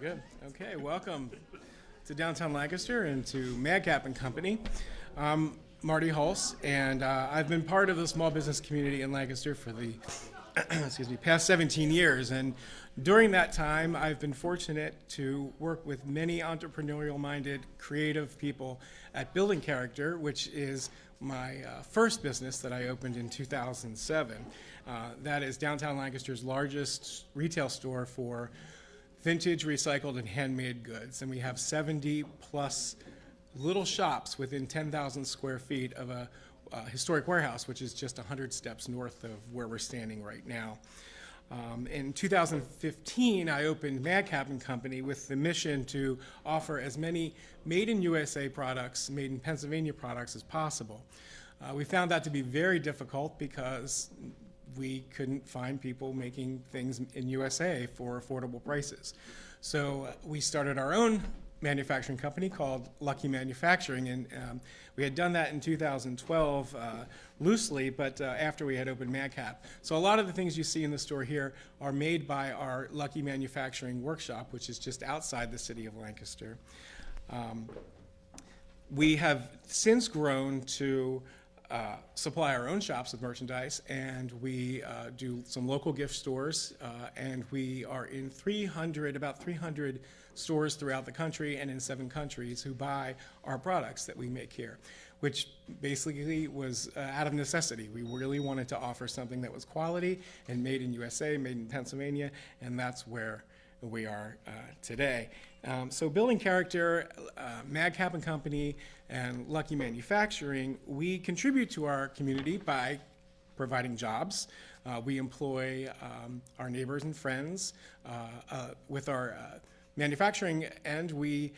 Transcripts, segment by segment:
Good. Okay, welcome to downtown Lancaster and to Madcap and Company. I'm Marty Hulse, and I've been part of the small business community in Lancaster for the past 17 years. And during that time, I've been fortunate to work with many entrepreneurial-minded, creative people at Building Character, which is my first business that I opened in 2007. That is downtown Lancaster's largest retail store for vintage, recycled, and handmade goods. And we have 70 plus little shops within 10,000 square feet of a historic warehouse, which is just 100 steps north of where we're standing right now. In 2015, I opened Madcap and Company with the mission to offer as many made in USA products, made in Pennsylvania products as possible. We found that to be very difficult because we couldn't find people making things in USA for affordable prices. So we started our own manufacturing company called Lucky Manufacturing, and we had done that in 2012 loosely, but after we had opened Madcap. So a lot of the things you see in the store here are made by our Lucky Manufacturing workshop, which is just outside the city of Lancaster. We have since grown to supply our own shops with merchandise, and we do some local gift stores, and we are in about 300 stores throughout the country and in 7 countries who buy our products that we make here, which basically was out of necessity. We really wanted to offer something that was quality and made in USA, made in Pennsylvania, and that's where we are today. So Building Character, Madcap and Company, and Lucky Manufacturing, we contribute to our community by providing jobs. We employ our neighbors and friends with our manufacturing, and we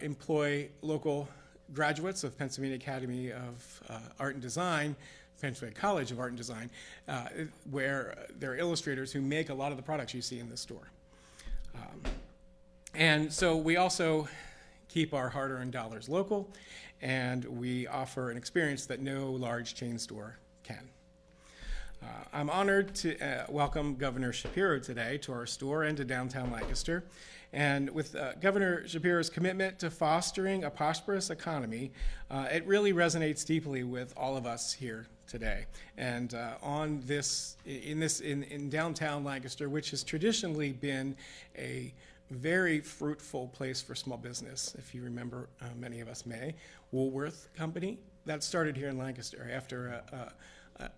employ local graduates of Pennsylvania Academy of Art and Design, Pennsylvania College of Art and Design, where they're illustrators who make a lot of the products you see in this store. And so we also keep our hard-earned dollars local, and we offer an experience that no large chain store can. I'm honored to welcome Governor Shapiro today to our store and to downtown Lancaster. And with Governor Shapiro's commitment to fostering a prosperous economy, it really resonates deeply with all of us here today. And in downtown Lancaster, which has traditionally been a very fruitful place for small business. If you remember, many of us may, Woolworth Company, that started here in Lancaster after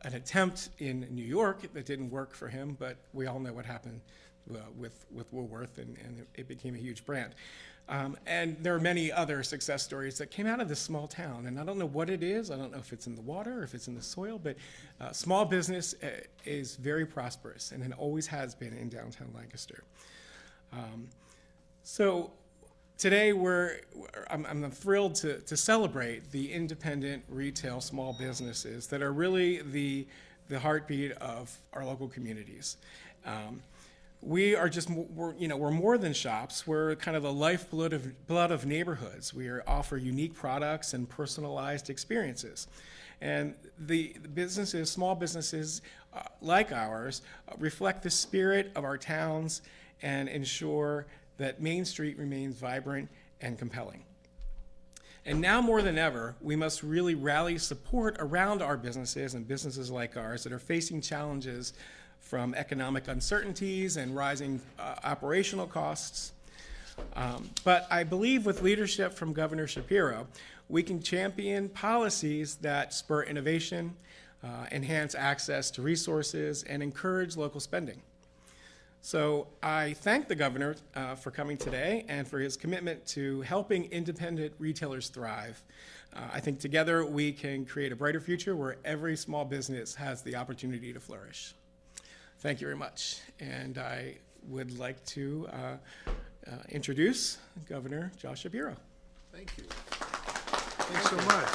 an attempt in New York that didn't work for him, but we all know what happened with Woolworth, and it became a huge brand. And there are many other success stories that came out of this small town, and I don't know what it is. I don't know if it's in the water or if it's in the soil, but small business is very prosperous, and it always has been in downtown Lancaster. So today I'm thrilled to celebrate the independent retail small businesses that are really the heartbeat of our local communities. We are we're more than shops. We're kind of the lifeblood of neighborhoods. We offer unique products and personalized experiences. And the businesses, small businesses like ours, reflect the spirit of our towns and ensure that Main Street remains vibrant and compelling. And now more than ever, we must really rally support around our businesses and businesses like ours that are facing challenges from economic uncertainties and rising operational costs. But I believe with leadership from Governor Shapiro, we can champion policies that spur innovation, enhance access to resources, and encourage local spending. So I thank the governor for coming today and for his commitment to helping independent retailers thrive. I think together we can create a brighter future where every small business has the opportunity to flourish. Thank you very much. And I would like to introduce Governor Josh Shapiro. Thank you. Thanks so much.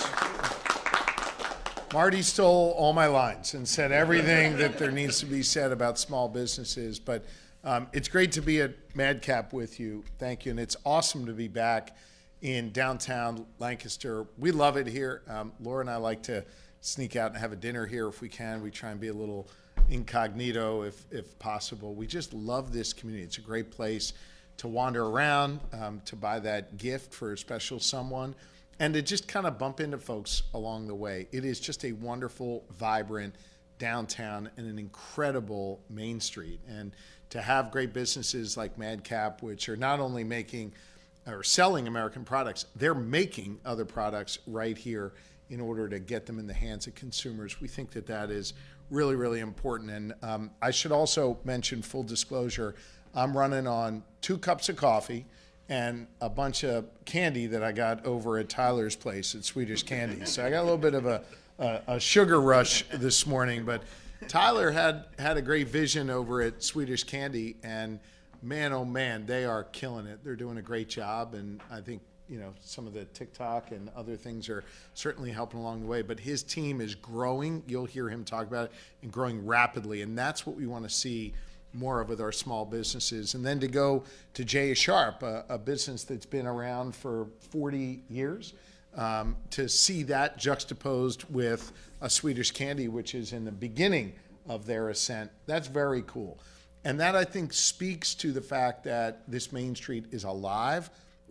Marty stole all my lines and said everything that there needs to be said about small businesses, but it's great to be at Madcap with you. Thank you, and it's awesome to be back in downtown Lancaster. We love it here. Laura and I like to sneak out and have a dinner here if we can. We try and be a little incognito if possible. We just love this community. It's a great place to wander around, to buy that gift for a special someone, and to just kind of bump into folks along the way. It is just a wonderful, vibrant downtown and an incredible Main Street. And to have great businesses like Madcap, which are not only making or selling American products, they're making other products right here in order to get them in the hands of consumers. We think that that is really, really important. And I should also mention, full disclosure, I'm running on 2 cups of coffee and a bunch of candy that I got over at Tyler's place at Swedish Candy. So I got a little bit of a sugar rush this morning, but Tyler had a great vision over at Swedish Candy, and man, oh man, they are killing it. They're doing a great job, and I think, you know, some of the TikTok and other things are certainly helping along the way. But his team is growing. You'll hear him talk about it, and growing rapidly, and that's what we want to see more of with our small businesses. And then to go to J. Sharp, a business that's been around for 40 years, to see that juxtaposed with a Swedish Candy, which is in the beginning of their ascent, that's very cool. And that, I think, speaks to the fact that this Main Street is alive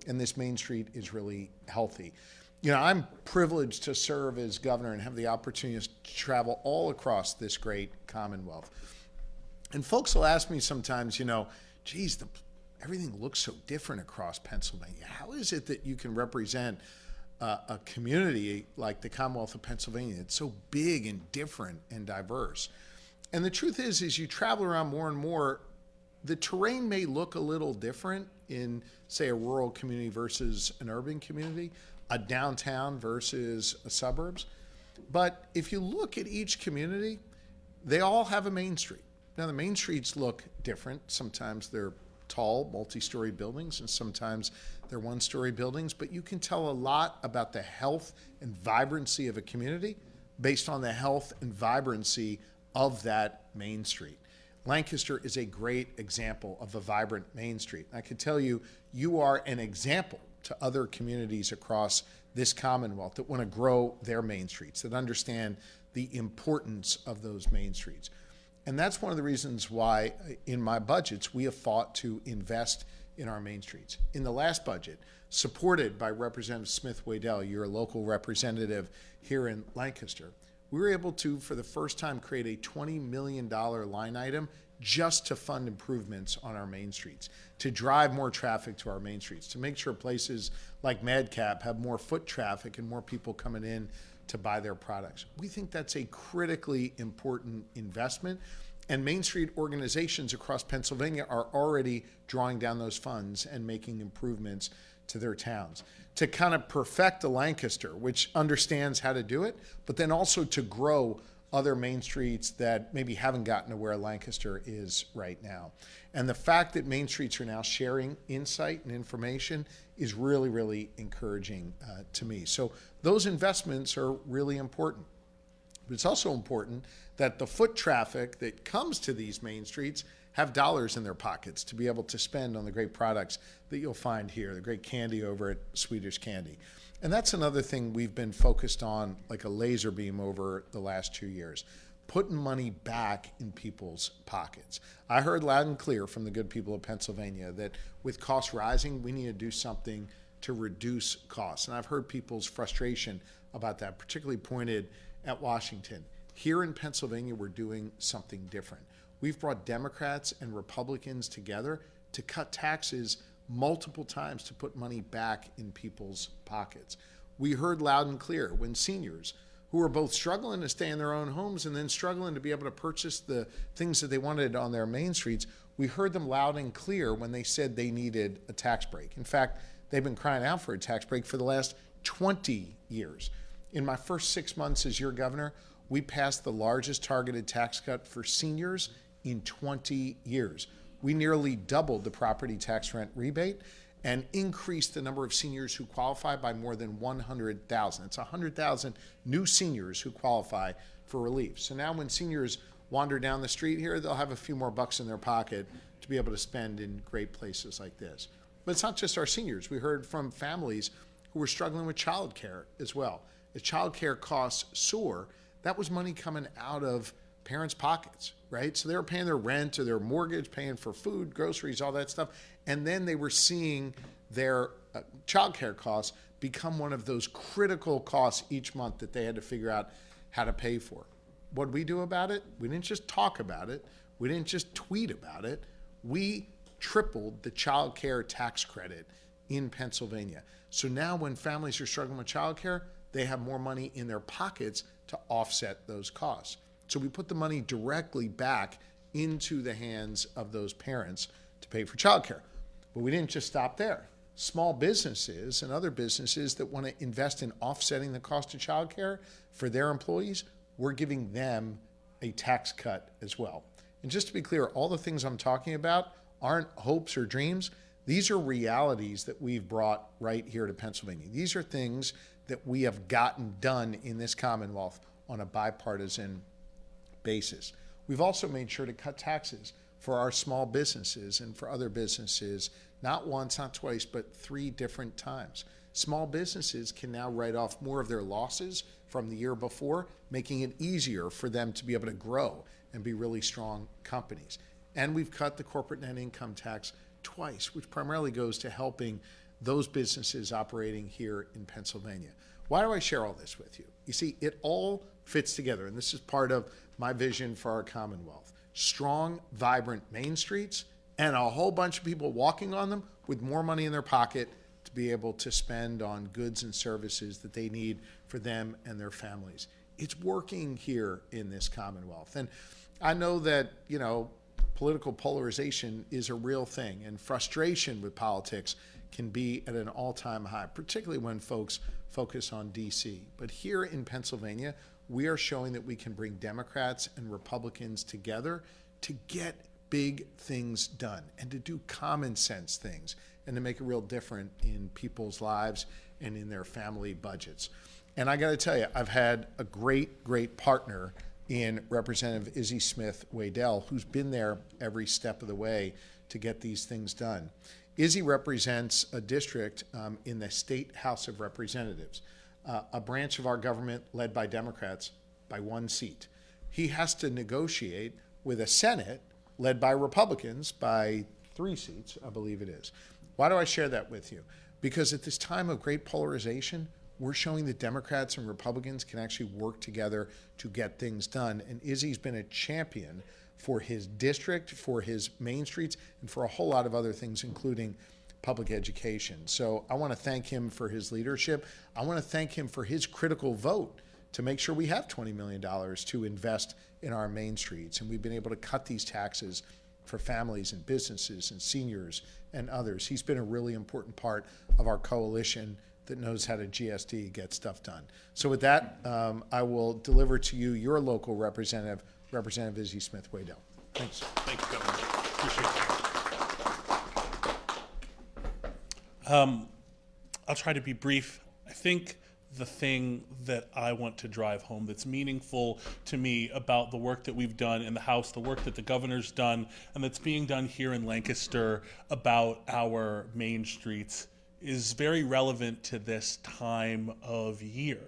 and this Main Street is really healthy. You know, I'm privileged to serve as governor and have the opportunity to travel all across this great Commonwealth. And folks will ask me sometimes, you know, geez, everything looks so different across Pennsylvania. How is it that you can represent a community like the Commonwealth of Pennsylvania? It's so big and different and diverse. And the truth is you travel around more and more, the terrain may look a little different in, say, a rural community versus an urban community, a downtown versus a suburbs. But if you look at each community, they all have a Main Street. Now, the Main Streets look different. Sometimes they're tall, multi-story buildings, and sometimes they're one-story buildings, but you can tell a lot about the health and vibrancy of a community based on the health and vibrancy of that Main Street. Lancaster is a great example of a vibrant Main Street. I can tell you, you are an example to other communities across this Commonwealth that want to grow their Main Streets, that understand the importance of those Main Streets. And that's one of the reasons why in my budgets we have fought to invest in our Main Streets. In the last budget, supported by Representative Smith Waddell, your local representative here in Lancaster, we were able to, for the first time, create a $20 million line item just to fund improvements on our Main Streets, to drive more traffic to our Main Streets, to make sure places like Madcap have more foot traffic and more people coming in to buy their products. We think that's a critically important investment, and Main Street organizations across Pennsylvania are already drawing down those funds and making improvements to their towns. To kind of perfect the Lancaster, which understands how to do it, but then also to grow other Main Streets that maybe haven't gotten to where Lancaster is right now. And the fact that Main Streets are now sharing insight and information is really, really encouraging to me. So those investments are really important. But it's also important that the foot traffic that comes to these Main Streets have dollars in their pockets to be able to spend on the great products that you'll find here, the great candy over at Swedish Candy. And that's another thing we've been focused on like a laser beam over the last 2 years, putting money back in people's pockets. I heard loud and clear from the good people of Pennsylvania that with costs rising, we need to do something to reduce costs. And I've heard people's frustration about that, particularly pointed at Washington. Here in Pennsylvania, we're doing something different. We've brought Democrats and Republicans together to cut taxes multiple times to put money back in people's pockets. We heard loud and clear when seniors who are both struggling to stay in their own homes and then struggling to be able to purchase the things that they wanted on their Main Streets, we heard them loud and clear when they said they needed a tax break. In fact, they've been crying out for a tax break for the last 20 years. In my first 6 months as your governor, we passed the largest targeted tax cut for seniors in 20 years. We nearly doubled the property tax rent rebate and increased the number of seniors who qualify by more than 100,000. It's 100,000 new seniors who qualify for relief. So now when seniors wander down the street here, they'll have a few more bucks in their pocket to be able to spend in great places like this. But it's not just our seniors. We heard from families who were struggling with childcare as well. As childcare costs soar, that was money coming out of parents' pockets, right? So they were paying their rent or their mortgage, paying for food, groceries, all that stuff. And then they were seeing their childcare costs become one of those critical costs each month that they had to figure out how to pay for. What did we do about it? We didn't just talk about it. We didn't just tweet about it. We tripled the child care tax credit in Pennsylvania. So now when families are struggling with child care, they have more money in their pockets to offset those costs. So we put the money directly back into the hands of those parents to pay for child care. But we didn't just stop there. Small businesses and other businesses that want to invest in offsetting the cost of child care for their employees, we're giving them a tax cut as well. And just to be clear, all the things I'm talking about aren't hopes or dreams. These are realities that we've brought right here to Pennsylvania. These are things that we have gotten done in this Commonwealth on a bipartisan basis. We've also made sure to cut taxes for our small businesses and for other businesses, not once, not twice, but 3 different times. Small businesses can now write off more of their losses from the year before, making it easier for them to be able to grow and be really strong companies. And we've cut the corporate net income tax twice, which primarily goes to helping those businesses operating here in Pennsylvania. Why do I share all this with you? You see, it all fits together, and this is part of my vision for our Commonwealth. Strong, vibrant main streets and a whole bunch of people walking on them with more money in their pocket to be able to spend on goods and services that they need for them and their families. It's working here in this Commonwealth. And I know that, political polarization is a real thing, and frustration with politics can be at an all-time high, particularly when folks focus on D.C. But here in Pennsylvania, we are showing that we can bring Democrats and Republicans together to get big things done and to do common sense things and to make a real difference in people's lives and in their family budgets. And I got to tell you, I've had a great partner in Representative Izzy Smith Waddell, who's been there every step of the way to get these things done. Izzy represents a district in the State House of Representatives, a branch of our government led by Democrats by 1 seat. He has to negotiate with a Senate led by Republicans by 3 seats, I believe it is. Why do I share that with you? Because at this time of great polarization, we're showing that Democrats and Republicans can actually work together to get things done. And Izzy's been a champion for his district, for his main streets, and for a whole lot of other things, including public education. So I want to thank him for his leadership. I want to thank him for his critical vote to make sure we have $20 million to invest in our main streets. And we've been able to cut these taxes for families and businesses and seniors and others. He's been a really important part of our coalition that knows how to GSD get stuff done. So with that, I will deliver to you your local representative, Representative Izzy Smith Waddell. Thanks. Thank you, Governor. Appreciate that. I'll try to be brief. I think the thing that I want to drive home that's meaningful to me about the work that we've done in the House, the work that the governor's done, and that's being done here in Lancaster about our main streets is very relevant to this time of year.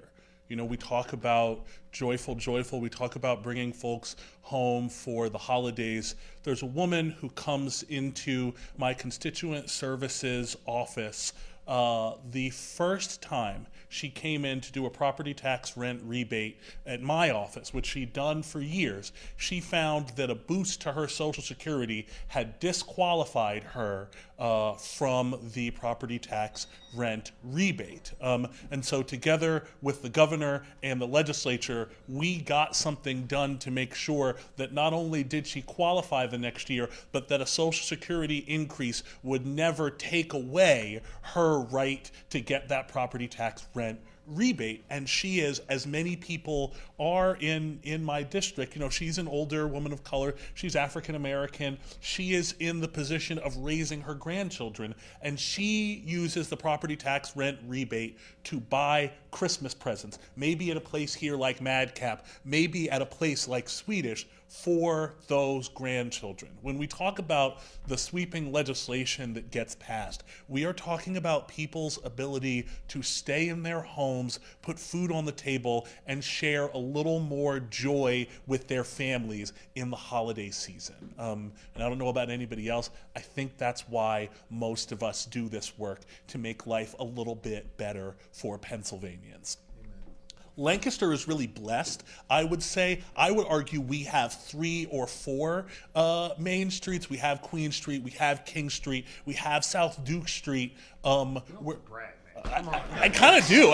We talk about joyful, we talk about bringing folks home for the holidays. There's a woman who comes into my constituent services office the first time she came in to do a property tax rent rebate at my office, which she'd done for years. She found that a boost to her Social Security had disqualified her from the property tax rent rebate. And so together with the governor and the legislature, we got something done to make sure that not only did she qualify the next year, but that a Social Security increase would never take away her right to get that property tax rent rebate. And she is, as many people are in my district, she's an older woman of color, she's African American, she is in the position of raising her grandchildren, and she uses the property tax rent rebate to buy Christmas presents, maybe at a place here like Madcap, maybe at a place like Swedish, for those grandchildren. When we talk about the sweeping legislation that gets passed, we are talking about people's ability to stay in their homes, put food on the table, and share a little more joy with their families in the holiday season. And I don't know about anybody else. I think that's why most of us do this work, to make life a little bit better for Pennsylvanians. Lancaster is really blessed. I would argue we have 3 or 4 main streets. We have Queen Street, we have King Street, we have South Duke Street. I kind of do.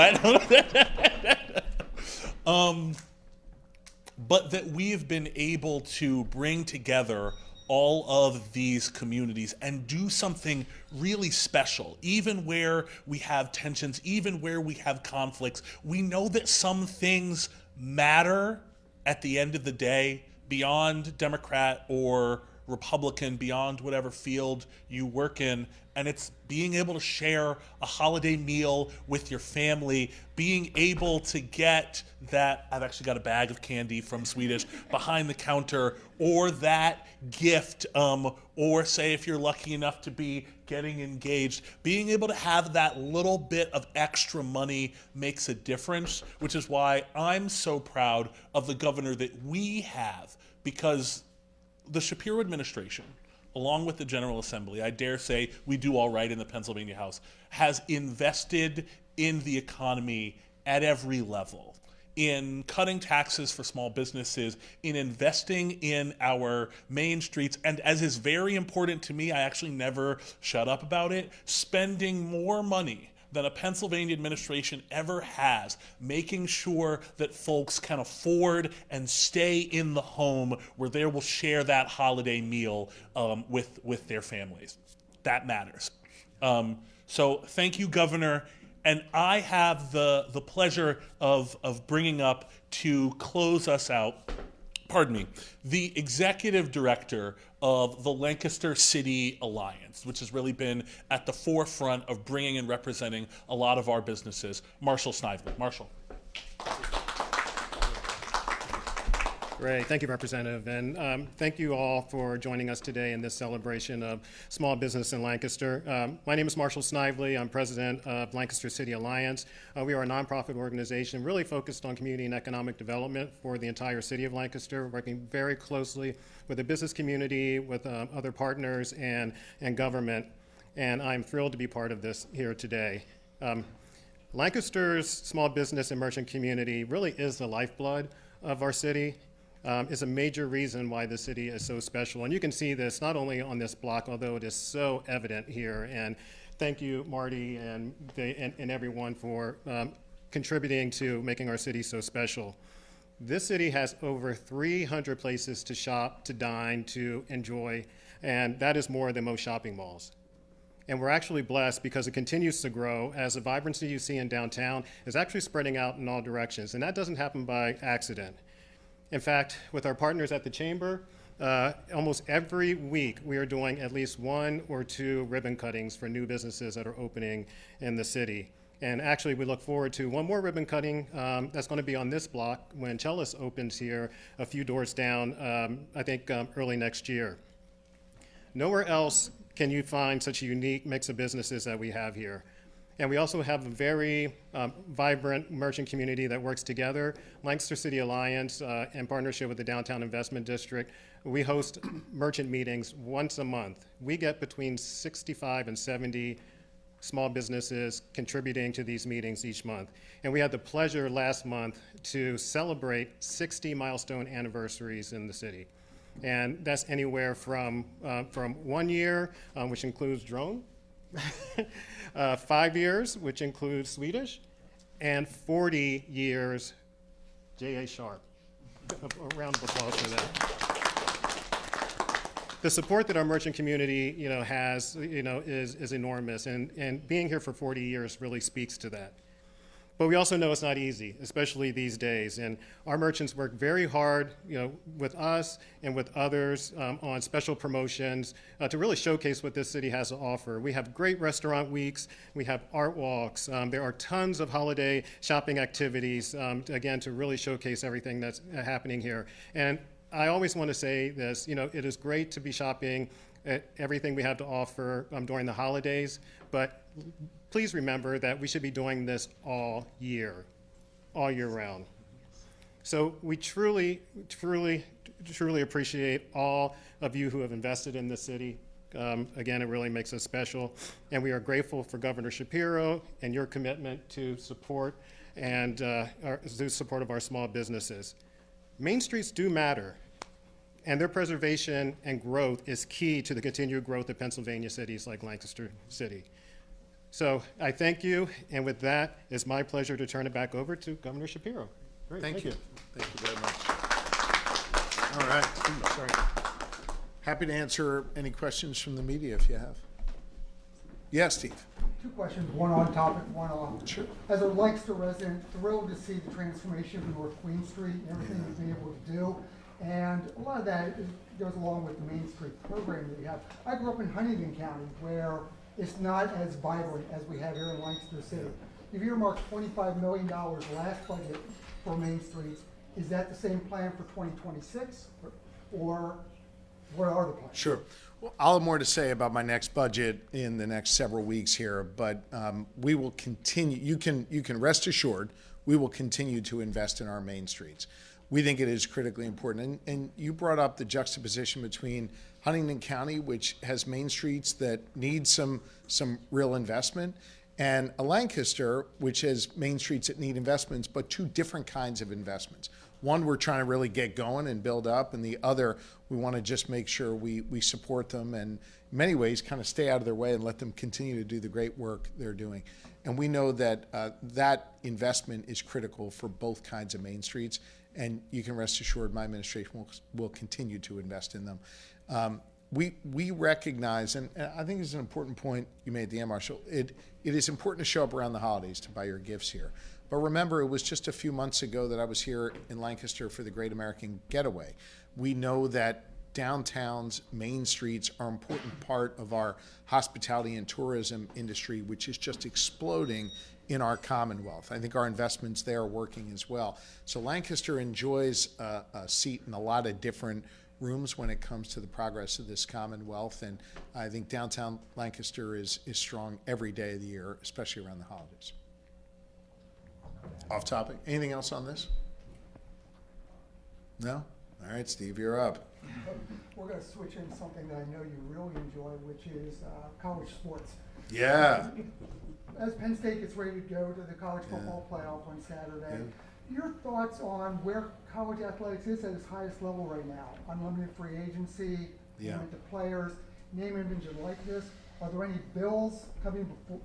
But that we have been able to bring together all of these communities and do something really special. Even where we have tensions, even where we have conflicts, we know that some things matter at the end of the day, beyond Democrat or Republican, beyond whatever field you work in. And it's being able to share a holiday meal with your family, being able to get that, I've actually got a bag of candy from Swedish behind the counter, or that gift, or say if you're lucky enough to be getting engaged, being able to have that little bit of extra money makes a difference, which is why I'm so proud of the governor that we have, because the Shapiro administration, along with the General Assembly, I dare say we do all right in the Pennsylvania House, has invested in the economy at every level, in cutting taxes for small businesses, in investing in our main streets, and as is very important to me, I actually never shut up about it, spending more money than a Pennsylvania administration ever has, making sure that folks can afford and stay in the home where they will share that holiday meal with their families. That matters. So thank you, Governor. And I have the pleasure of bringing up, to close us out, the executive director of the Lancaster City Alliance, which has really been at the forefront of bringing and representing a lot of our businesses, Marshall Snively. Marshall. Great, thank you, Representative, and thank you all for joining us today in this celebration of small business in Lancaster. My name is Marshall Snively. I'm president of Lancaster City Alliance. We are a nonprofit organization really focused on community and economic development for the entire city of Lancaster, working very closely with the business community, with other partners, and government, and I'm thrilled to be part of this here today. Lancaster's small business and merchant community really is the lifeblood of our city. Is a major reason why the city is so special. And you can see this not only on this block, although it is so evident here. And thank you, Marty, and everyone for contributing to making our city so special. This city has over 300 places to shop, to dine, to enjoy, and that is more than most shopping malls. And we're actually blessed because it continues to grow as the vibrancy you see in downtown is actually spreading out in all directions. And that doesn't happen by accident. In fact, with our partners at the Chamber, almost every week we are doing at least 1 or 2 ribbon cuttings for new businesses that are opening in the city. And actually, we look forward to one more ribbon cutting that's going to be on this block when Chellis opens here a few doors down, I think early next year. Nowhere else can you find such a unique mix of businesses that we have here. And we also have a very vibrant merchant community that works together. Lancaster City Alliance, in partnership with the Downtown Investment District, we host merchant meetings once a month. We get between 65 and 70 small businesses contributing to these meetings each month. And we had the pleasure last month to celebrate 60 milestone anniversaries in the city. And that's anywhere from 1 year, which includes drone, 5 years, which includes Swedish, and 40 years, J.A. Sharp. A round of applause for that. The support that our merchant community, has, is enormous, and being here for 40 years really speaks to that. But we also know it's not easy, especially these days. And our merchants work very hard, with us and with others on special promotions to really showcase what this city has to offer. We have great restaurant weeks. We have art walks. There are tons of holiday shopping activities, again, to really showcase everything that's happening here. And I always want to say this, it is great to be shopping at everything we have to offer during the holidays, but please remember that we should be doing this all year round. So we truly appreciate all of you who have invested in the city. Again, it really makes us special, and we are grateful for Governor Shapiro and your commitment to support and the support of our small businesses. Main streets do matter, and their preservation and growth is key to the continued growth of Pennsylvania cities like Lancaster City. So I thank you, and with that, it's my pleasure to turn it back over to Governor Shapiro. Great, Thank you. Thank you very much. All right. Ooh, sorry. Happy to answer any questions from the media if you have. Yes, Steve. Two questions, one on topic, one off. Sure. As a Lancaster resident, thrilled to see the transformation of North Queen Street and everything you've been able to do. And a lot of that goes along with the Main Street program that we have. I grew up in Huntingdon County, where it's not as vibrant as we have here in Lancaster City. You've earmarked $25 million last budget for Main Streets. Is that the same plan for 2026, or what are the plans? Sure. Well, I'll have more to say about my next budget in the next several weeks here, but we will continue. You can rest assured we will continue to invest in our main streets. We think it is critically important. And you brought up the juxtaposition between Huntingdon County, which has main streets that need some real investment, and a Lancaster, which has main streets that need investments, but two different kinds of investments. One, we're trying to really get going and build up, and the other, we want to just make sure we support them and in many ways kind of stay out of their way and let them continue to do the great work they're doing. And we know that that investment is critical for both kinds of main streets, and you can rest assured my administration will continue to invest in them. We recognize, and I think it's an important point you made at the end, Marshall, it is important to show up around the holidays to buy your gifts here. But remember, it was just a few months ago that I was here in Lancaster for the Great American Getaway. We know that downtowns, main streets are an important part of our hospitality and tourism industry, which is just exploding in our Commonwealth. I think our investments there are working as well. So Lancaster enjoys a seat in a lot of different rooms when it comes to the progress of this Commonwealth, and I think downtown Lancaster is strong every day of the year, especially around the holidays. Off topic. Anything else on this? No? All right, Steve, you're up. We're going to switch into something that I know you really enjoy, which is college sports. Yeah. As Penn State gets ready to go to the college football playoff on Saturday, your thoughts on where college athletics is at its highest level right now? Unlimited free agency, limited players, name, image, and likeness. Are there any bills coming before,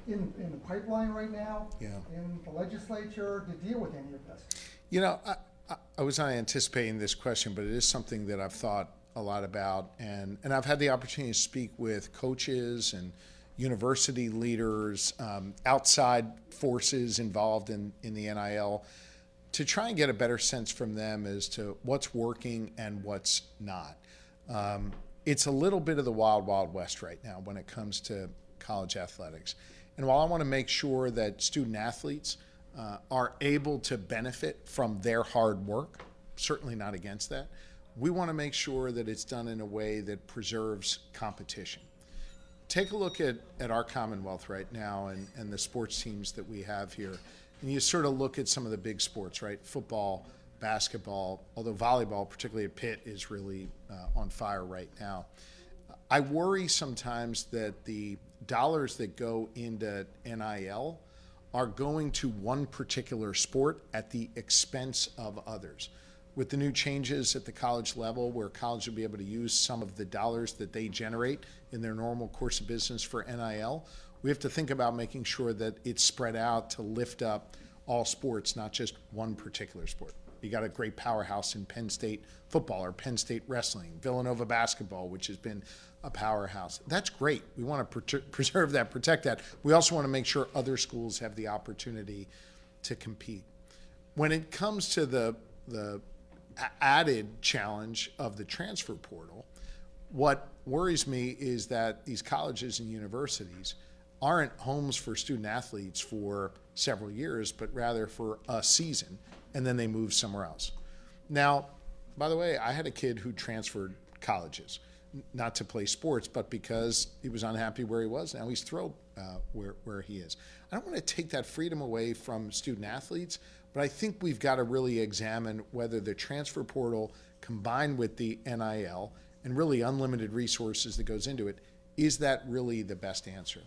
in the pipeline right now, in the legislature to deal with any of this? I was not anticipating this question, but it is something that I've thought a lot about, and I've had the opportunity to speak with coaches and university leaders, outside forces involved in the NIL, to try and get a better sense from them as to what's working and what's not. It's a little bit of the wild, wild west right now when it comes to college athletics. And while I want to make sure that student athletes are able to benefit from their hard work, certainly not against that, we want to make sure that it's done in a way that preserves competition. Take a look at our Commonwealth right now and the sports teams that we have here. And you sort of look at some of the big sports, right? Football, basketball, although volleyball, particularly at Pitt, is really on fire right now. I worry sometimes that the dollars that go into NIL are going to one particular sport at the expense of others. With the new changes at the college level, where college will be able to use some of the dollars that they generate in their normal course of business for NIL, we have to think about making sure that it's spread out to lift up all sports, not just one particular sport. You got a great powerhouse in Penn State football or Penn State wrestling, Villanova basketball, which has been a powerhouse. That's great. We want to preserve that, protect that. We also want to make sure other schools have the opportunity to compete. When it comes to the added challenge of the transfer portal, what worries me is that these colleges and universities aren't homes for student athletes for several years, but rather for a season, and then they move somewhere else. Now, by the way, I had a kid who transferred colleges, not to play sports, but because he was unhappy where he was. Now he's thrilled where he is. I don't want to take that freedom away from student athletes, but I think we've got to really examine whether the transfer portal combined with the NIL and really unlimited resources that goes into it, is that really the best answer?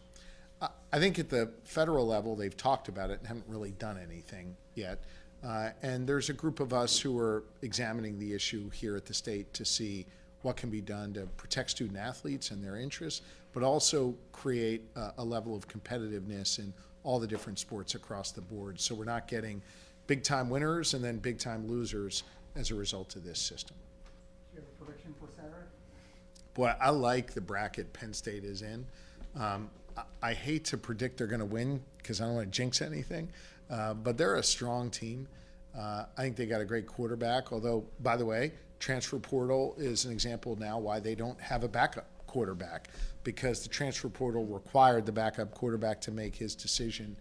I think at the federal level, they've talked about it and haven't really done anything yet. And there's a group of us who are examining the issue here at the state to see what can be done to protect student athletes and their interests, but also create a level of competitiveness in all the different sports across the board. So we're not getting big-time winners and then big-time losers as a result of this system. Do you have a prediction for Saturday? Boy, I like the bracket Penn State is in. I hate to predict they're going to win because I don't want to jinx anything, but they're a strong team. I think they got a great quarterback, although, by the way, transfer portal is an example now why they don't have a backup quarterback, because the transfer portal required the backup quarterback to make his decision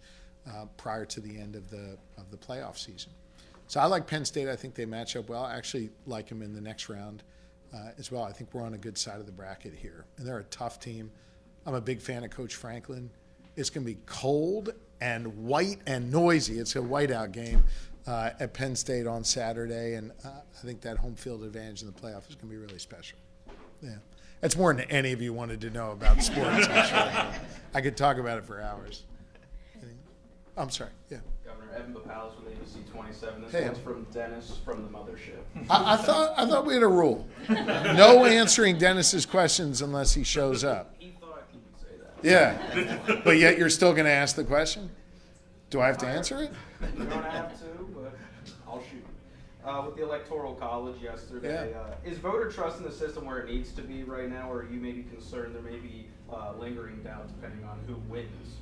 prior to the end of the playoff season. So I like Penn State. I think they match up well. I actually like them in the next round as well. I think we're on a good side of the bracket here. And they're a tough team. I'm a big fan of Coach Franklin. It's going to be cold and white and noisy. It's a whiteout game at Penn State on Saturday, and I think that home field advantage in the playoff is going to be really special. Yeah. That's more than any of you wanted to know about sports, I'm sure. I could talk about it for hours. I'm sorry, yeah. Governor Evan Bapales with ABC 27. This Hey, one's from Dennis from the mothership. I thought we had a rule. No answering Dennis's questions unless he shows up. He thought he could say that. Yeah, but yet you're still going to ask the question? Do I have to answer it? You don't have to, but I'll shoot. With the Electoral College yesterday, is voter trust in the system where it needs to be right now, or are you maybe concerned there may be lingering doubt depending on who wins?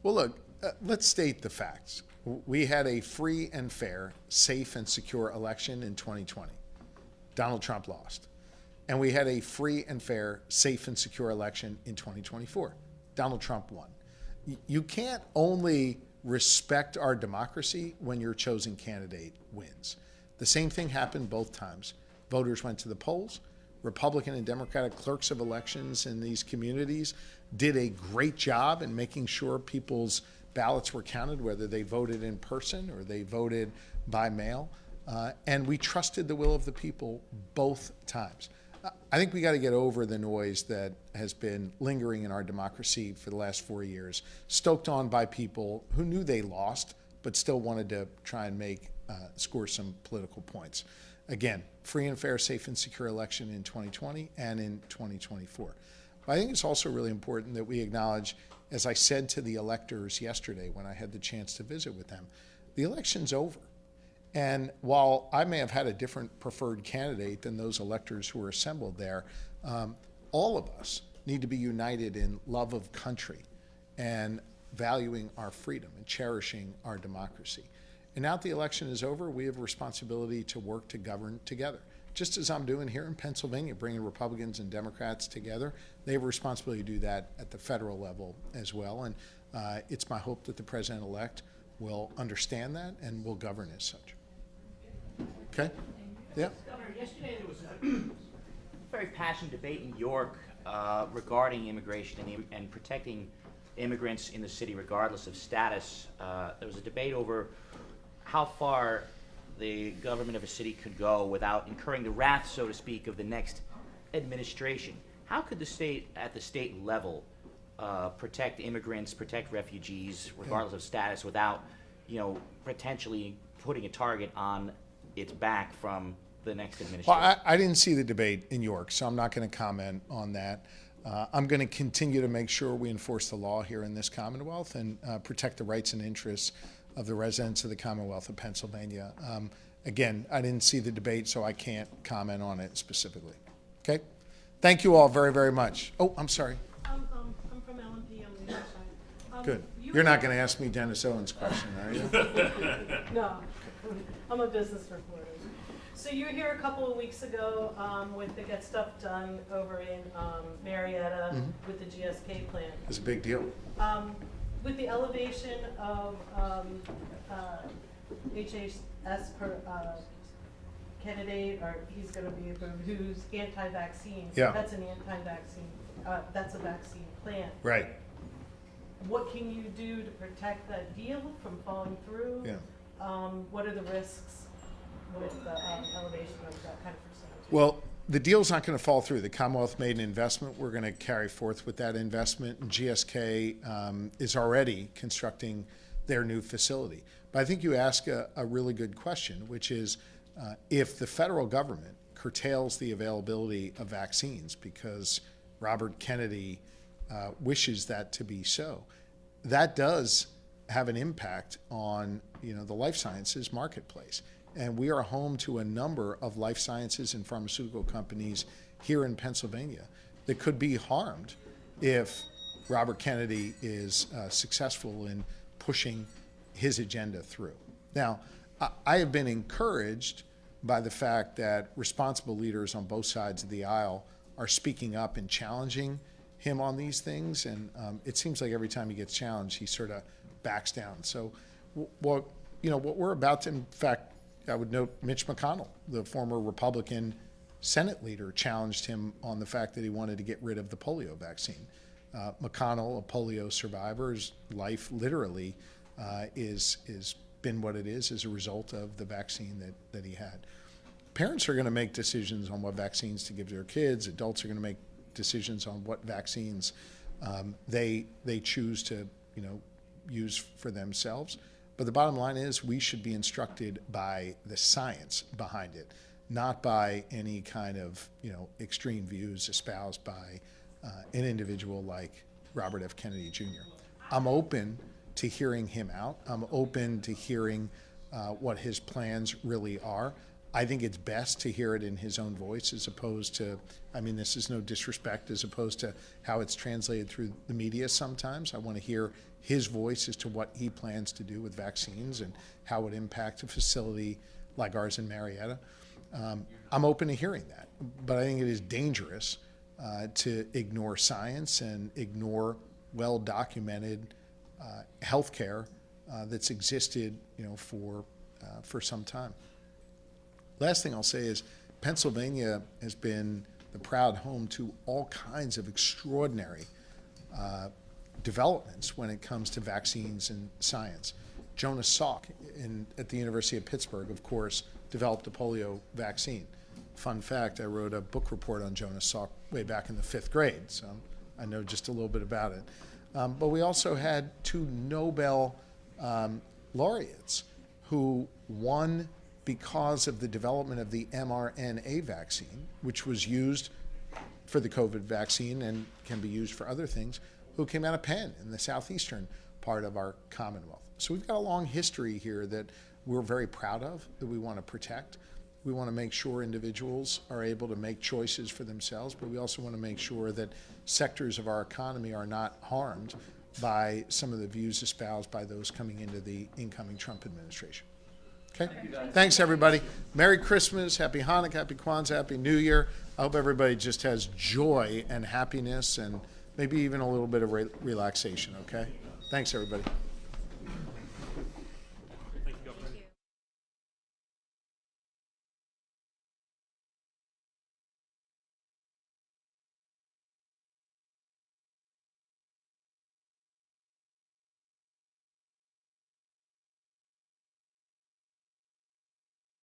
Well, look, let's state the facts. We had a free and fair, safe and secure election in 2020. Donald Trump lost. And we had a free and fair, safe and secure election in 2024. Donald Trump won. You can't only respect our democracy when your chosen candidate wins. The same thing happened both times. Voters went to the polls. Republican and Democratic clerks of elections in these communities did a great job in making sure people's ballots were counted, whether they voted in person or they voted by mail. And we trusted the will of the people both times. I think we got to get over the noise that has been lingering in our democracy for the last 4 years, stoked on by people who knew they lost, but still wanted to try and score some political points. Again, free and fair, safe and secure election in 2020 and in 2024. But I think it's also really important that we acknowledge, as I said to the electors yesterday when I had the chance to visit with them, the election's over. And while I may have had a different preferred candidate than those electors who were assembled there, all of us need to be united in love of country and valuing our freedom and cherishing our democracy. And now that the election is over, we have a responsibility to work to govern together. Just as I'm doing here in Pennsylvania, bringing Republicans and Democrats together, they have a responsibility to do that at the federal level as well. And it's my hope that the president-elect will understand that and will govern as such. Okay? Yeah. Governor, yesterday there was a very passionate debate in York regarding immigration and protecting immigrants in the city regardless of status. There was a debate over how far the government of a city could go without incurring the wrath, so to speak, of the next administration. How could the state, at the state level, protect immigrants, protect refugees, regardless of status, without, potentially putting a target on its back from the next administration? Well, I didn't see the debate in York, so I'm not going to comment on that. I'm going to continue to make sure we enforce the law here in this Commonwealth and protect the rights and interests of the residents of the Commonwealth of Pennsylvania. Again, I didn't see the debate, so I can't comment on it specifically. Okay? Thank you all very, very much. Oh, I'm sorry. I'm from LMP on the other side. Good. You're not going to ask me Dennis Owens' question, are you? No, I'm a business reporter. So you were here a couple of weeks ago with the Get Stuff Done over in Marietta with the GSK plant. It's a big deal. With the elevation of HHS candidate, or he's gonna be approved, who's anti-vaccine. Yeah. That's an anti-vaccine, that's a vaccine plan. Right. What can you do to protect that deal from falling through? Yeah. What are the risks with the elevation of that kind of percentage? Well, the deal's not going to fall through. The Commonwealth made an investment. We're going to carry forth with that investment. And GSK is already constructing their new facility. But I think you ask a really good question, which is if the federal government curtails the availability of vaccines because Robert Kennedy wishes that to be so, that does have an impact on the life sciences marketplace. And we are home to a number of life sciences and pharmaceutical companies here in Pennsylvania that could be harmed if Robert Kennedy is successful in pushing his agenda through. Now, I have been encouraged by the fact that responsible leaders on both sides of the aisle are speaking up and challenging him on these things. And it seems like every time he gets challenged, he sort of backs down. So what we're about to, in fact, I would note Mitch McConnell, the former Republican Senate leader, challenged him on the fact that he wanted to get rid of the polio vaccine. McConnell, a polio survivor's life literally is been what it is as a result of the vaccine that he had. Parents are going to make decisions on what vaccines to give their kids. Adults are going to make decisions on what vaccines they choose to use for themselves. But the bottom line is we should be instructed by the science behind it, not by any kind of extreme views espoused by an individual like Robert F. Kennedy Jr. I'm open to hearing him out. I'm open to hearing what his plans really are. I think it's best to hear it in his own voice as opposed to, this is no disrespect, as opposed to how it's translated through the media sometimes. I want to hear his voice as to what he plans to do with vaccines and how it would impact a facility like ours in Marietta. I'm open to hearing that, but I think it is dangerous to ignore science and ignore well-documented health care that's existed for some time. Last thing I'll say is Pennsylvania has been the proud home to all kinds of extraordinary developments when it comes to vaccines and science. Jonas Salk at the University of Pittsburgh, of course, developed a polio vaccine. Fun fact, I wrote a book report on Jonas Salk way back in the 5th grade, so I know just a little bit about it. But we also had 2 Nobel laureates who won because of the development of the mRNA vaccine, which was used for the COVID vaccine and can be used for other things, who came out of Penn in the southeastern part of our Commonwealth. So we've got a long history here that we're very proud of, that we want to protect. We want to make sure individuals are able to make choices for themselves, but we also want to make sure that sectors of our economy are not harmed by some of the views espoused by those coming into the incoming Trump administration. Okay? Thanks, everybody. Merry Christmas, Happy Hanukkah, Happy Kwanzaa, Happy New Year. I hope everybody just has joy and happiness and maybe even a little bit of relaxation, okay? Thanks, everybody.